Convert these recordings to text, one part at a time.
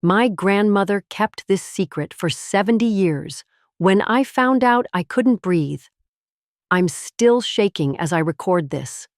My grandmother kept this secret for 70 years. When I found out, I couldn't breathe. I'm still shaking as I record this.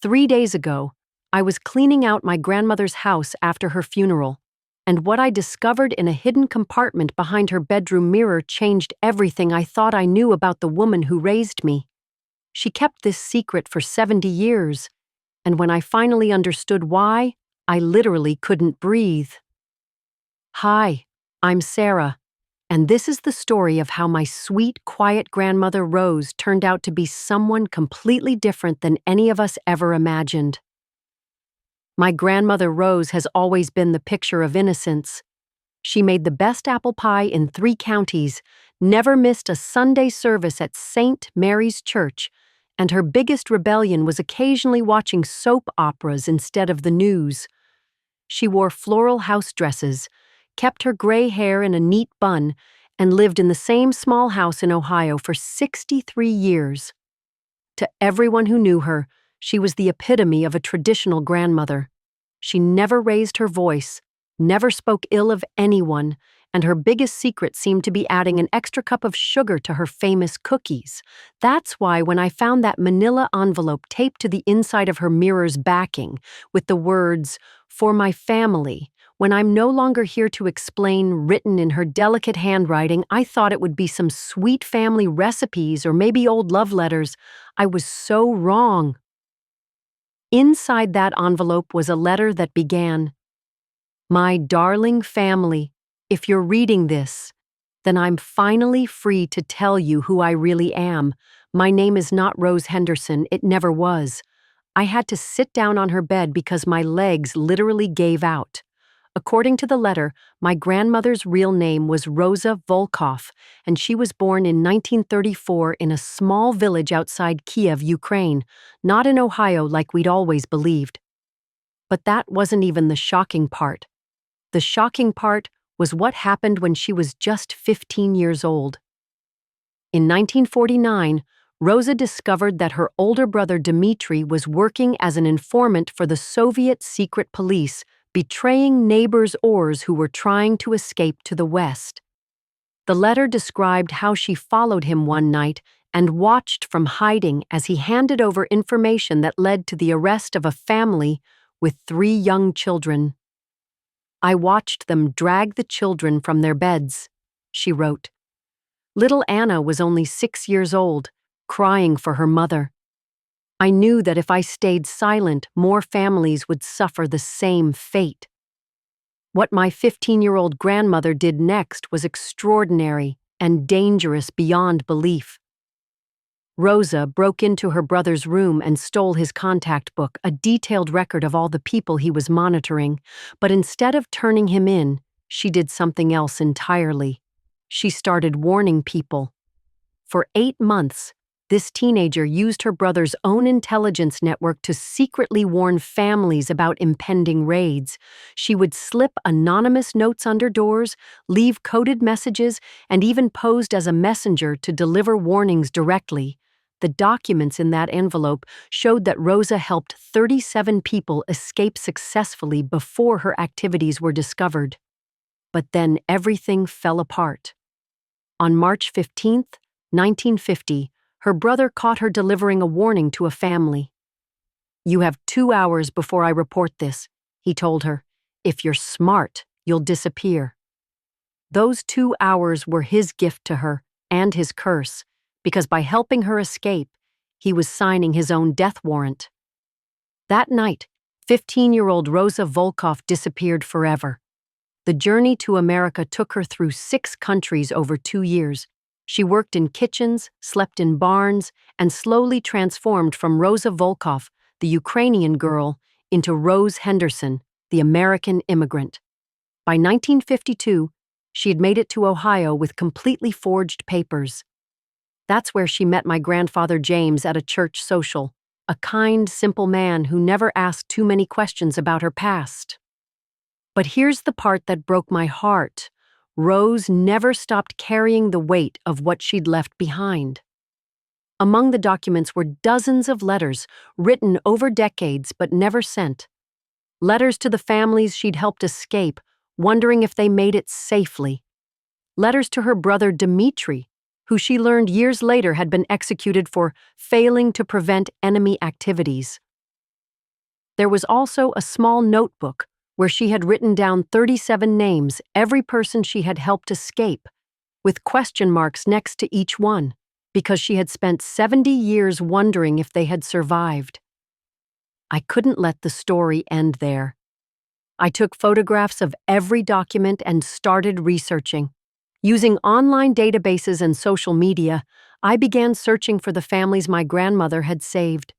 3 days ago, I was cleaning out my grandmother's house after her funeral, and what I discovered in a hidden compartment behind her bedroom mirror changed everything I thought I knew about the woman who raised me. She kept this secret for 70 years, and when I finally understood why, I literally couldn't breathe. Hi, I'm Sarah, and this is the story of how my sweet, quiet grandmother Rose turned out to be someone completely different than any of us ever imagined. My grandmother Rose has always been the picture of innocence. She made the best apple pie in 3 counties, never missed a Sunday service at St. Mary's Church, and her biggest rebellion was occasionally watching soap operas instead of the news. She wore floral house dresses, kept her gray hair in a neat bun, and lived in the same small house in Ohio for 63 years. To everyone who knew her, she was the epitome of a traditional grandmother. She never raised her voice, never spoke ill of anyone, and her biggest secret seemed to be adding an extra cup of sugar to her famous cookies. That's why when I found that manila envelope taped to the inside of her mirror's backing, with the words, "For my family," when I'm no longer here to explain, written in her delicate handwriting, I thought it would be some sweet family recipes or maybe old love letters. I was so wrong. Inside that envelope was a letter that began, "My darling family, if you're reading this, then I'm finally free to tell you who I really am. My name is not Rose Henderson, it never was. I had to sit down on her bed because my legs literally gave out." According to the letter, my grandmother's real name was Rosa Volkov, and she was born in 1934 in a small village outside Kiev, Ukraine, not in Ohio like we'd always believed. But that wasn't even the shocking part. The shocking part was what happened when she was just 15 years old. In 1949, Rosa discovered that her older brother Dmitry was working as an informant for the Soviet secret police, betraying neighbors Ors who were trying to escape to the West. The letter described how she followed him one night and watched from hiding as he handed over information that led to the arrest of a family with 3 young children. "I watched them drag the children from their beds," she wrote. Little Anna was only 6 years old, crying for her mother. "I knew that if I stayed silent, more families would suffer the same fate." What my 15-year-old grandmother did next was extraordinary and dangerous beyond belief. Rosa broke into her brother's room and stole his contact book, a detailed record of all the people he was monitoring, but instead of turning him in, she did something else entirely. She started warning people. For 8 months, this teenager used her brother's own intelligence network to secretly warn families about impending raids. She would slip anonymous notes under doors, leave coded messages, and even posed as a messenger to deliver warnings directly. The documents in that envelope showed that Rosa helped 37 people escape successfully before her activities were discovered. But then everything fell apart. On March 15th, 1950, her brother caught her delivering a warning to a family. "You have 2 hours before I report this," he told her. "If you're smart, you'll disappear." Those 2 hours were his gift to her, and his curse, because by helping her escape, he was signing his own death warrant. That night, 15-year-old Rosa Volkov disappeared forever. The journey to America took her through 6 countries over 2 years. She worked in kitchens, slept in barns, and slowly transformed from Rosa Volkov, the Ukrainian girl, into Rose Henderson, the American immigrant. By 1952, she had made it to Ohio with completely forged papers. That's where she met my grandfather James at a church social, a kind, simple man who never asked too many questions about her past. But here's the part that broke my heart. Rose never stopped carrying the weight of what she'd left behind. Among the documents were dozens of letters written over decades but never sent. Letters to the families she'd helped escape, wondering if they made it safely. Letters to her brother Dmitri, who she learned years later had been executed for failing to prevent enemy activities. There was also a small notebook where she had written down 37 names, every person she had helped escape, with question marks next to each one, because she had spent 70 years wondering if they had survived. I couldn't let the story end there. I took photographs of every document and started researching. Using online databases and social media, I began searching for the families my grandmother had saved.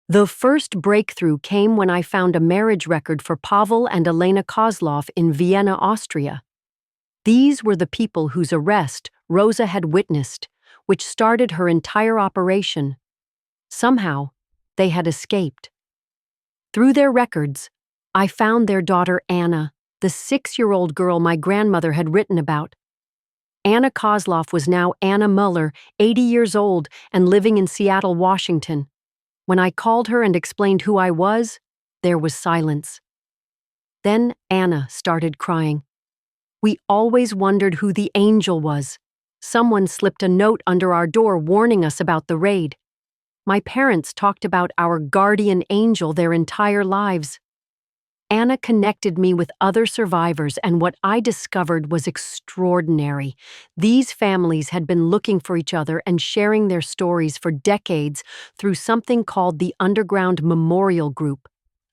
The first breakthrough came when I found a marriage record for Pavel and Elena Kozlov in Vienna, Austria. These were the people whose arrest Rosa had witnessed, which started her entire operation. Somehow, they had escaped. Through their records, I found their daughter Anna, the 6-year-old girl my grandmother had written about. Anna Kozlov was now Anna Muller, 80 years old and living in Seattle, Washington. When I called her and explained who I was, there was silence. Then Anna started crying. We always wondered who the angel was. Someone slipped a note under our door warning us about the raid. My parents talked about our guardian angel their entire lives. Anna connected me with other survivors, and what I discovered was extraordinary. These families had been looking for each other and sharing their stories for decades through something called the Underground Memorial Group,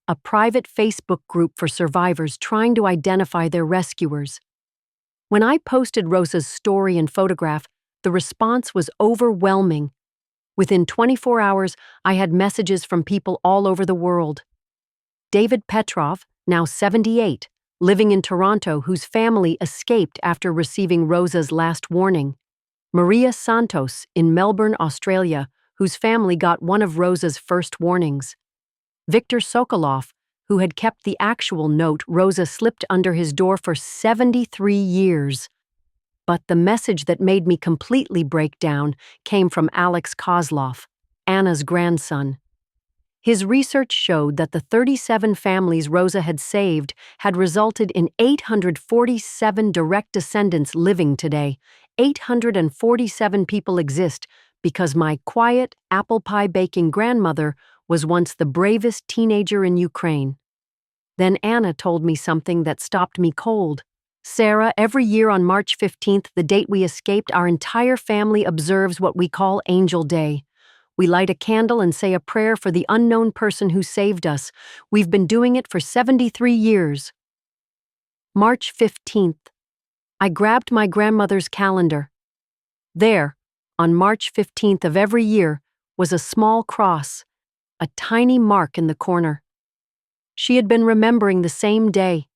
a private Facebook group for survivors trying to identify their rescuers. When I posted Rosa's story and photograph, the response was overwhelming. Within 24 hours, I had messages from people all over the world. David Petrov, now 78, living in Toronto, whose family escaped after receiving Rosa's last warning. Maria Santos in Melbourne, Australia, whose family got one of Rosa's first warnings. Viktor Sokolov, who had kept the actual note Rosa slipped under his door for 73 years. But the message that made me completely break down came from Alex Kozlov, Anna's grandson. His research showed that the 37 families Rosa had saved had resulted in 847 direct descendants living today. 847 people exist because my quiet, apple pie baking grandmother was once the bravest teenager in Ukraine. Then Anna told me something that stopped me cold. Sarah, every year on March 15th, the date we escaped, our entire family observes what we call Angel Day. We light a candle and say a prayer for the unknown person who saved us. We've been doing it for 73 years. March 15th. I grabbed my grandmother's calendar. There, on March 15th of every year, was a small cross, a tiny mark in the corner. She had been remembering the same day,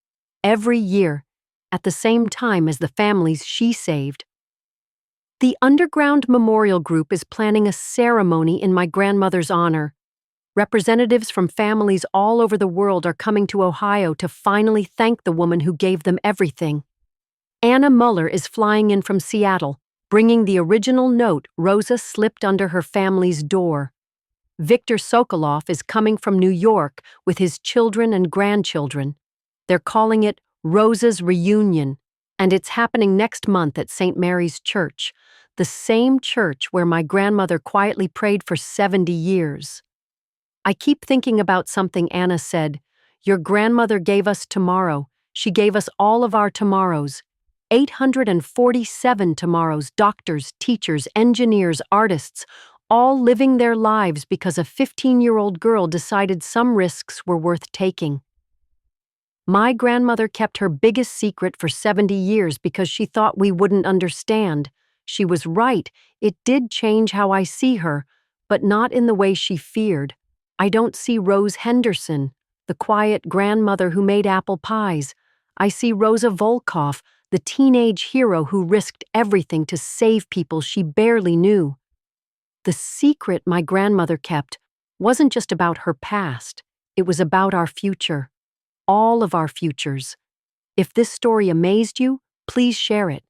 every year, at the same time as the families she saved. The Underground Memorial Group is planning a ceremony in my grandmother's honor. Representatives from families all over the world are coming to Ohio to finally thank the woman who gave them everything. Anna Muller is flying in from Seattle, bringing the original note Rosa slipped under her family's door. Viktor Sokolov is coming from New York with his children and grandchildren. They're calling it Rosa's Reunion, and it's happening next month at St. Mary's Church, the same church where my grandmother quietly prayed for 70 years. I keep thinking about something Anna said. Your grandmother gave us tomorrow. She gave us all of our tomorrows. 847 tomorrows, doctors, teachers, engineers, artists, all living their lives because a 15-year-old girl decided some risks were worth taking. My grandmother kept her biggest secret for 70 years because she thought we wouldn't understand. She was right, it did change how I see her, but not in the way she feared. I don't see Rose Henderson, the quiet grandmother who made apple pies. I see Rosa Volkov, the teenage hero who risked everything to save people she barely knew. The secret my grandmother kept wasn't just about her past, it was about our future. All of our futures. If this story amazed you, please share it.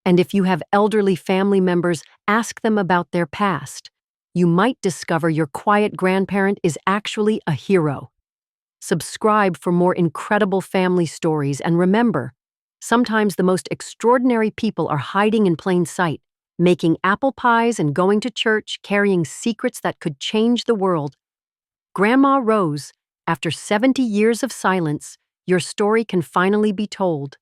And if you have elderly family members, ask them about their past. You might discover your quiet grandparent is actually a hero. Subscribe for more incredible family stories, and remember, Sometimes the most extraordinary people are hiding in plain sight, making apple pies and going to church, carrying secrets that could change the world. Grandma Rose, after 70 years of silence, your story can finally be told.